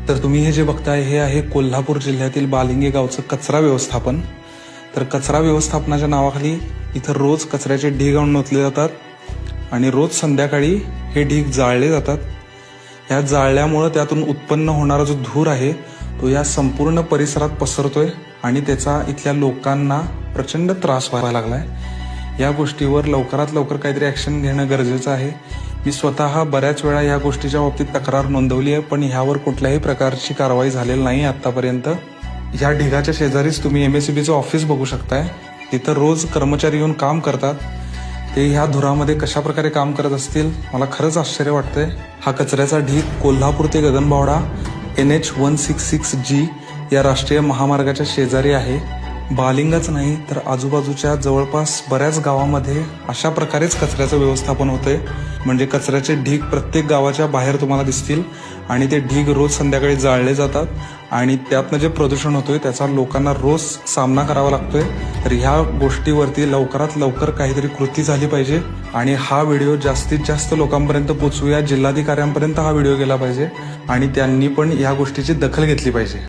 तर तुम्ही हे जे बघताय हे आहे कोल्हापूर जिल्ह्यातील बालिंगे गावचं कचरा व्यवस्थापन। तर कचरा व्यवस्थापनाच्या नावाखाली इथं रोज कचऱ्याचे ढीग आणून ओतले जातात आणि रोज संध्याकाळी हे ढीग जाळले जातात। ह्या जाळल्यामुळे त्यातून उत्पन्न होणारा जो धूर आहे तो या संपूर्ण परिसरात पसरतोय आणि त्याचा इथल्या लोकांना प्रचंड त्रास व्हायला लागलाय। या गोष्टीवर लवकरात लवकर काहीतरी ऍक्शन घेणं गरजेचं आहे। मी स्वतः बऱ्याच वेळा या गोष्टीच्या बाबतीत तक्रार नोंदवली आहे, पण ह्यावर कुठल्याही प्रकारची कारवाई झालेली नाही आतापर्यंत। ह्या ढिगाच्या शेजारीच तुम्ही MSEBचं ऑफिस बघू शकताय। तिथं रोज कर्मचारी येऊन काम करतात। ते ह्या धुरामध्ये कशा प्रकारे काम करत असतील मला खरंच आश्चर्य वाटतंय। हा कचऱ्याचा ढीग कोल्हापूर ते गगनबावडा NH 166G या राष्ट्रीय महामार्गाच्या शेजारी आहे। बालिंगाच नाही तर आजूबाजूच्या जवळपास बऱ्याच गावामध्ये अशा प्रकारेच कचऱ्याचं व्यवस्थापन होतंय। म्हणजे कचऱ्याचे ढीग प्रत्येक गावाच्या बाहेर तुम्हाला दिसतील आणि ते ढीग रोज संध्याकाळी जाळले जातात आणि त्यातनं जे प्रदूषण होतोय त्याचा लोकांना रोज सामना करावा लागतोय। तर ह्या गोष्टीवरती लवकरात लवकर काहीतरी कृती झाली पाहिजे आणि हा व्हिडिओ जास्तीत जास्त लोकांपर्यंत पोहोचूया। जिल्हाधिकाऱ्यांपर्यंत हा व्हिडिओ गेला पाहिजे आणि त्यांनी पण या गोष्टीची दखल घेतली पाहिजे।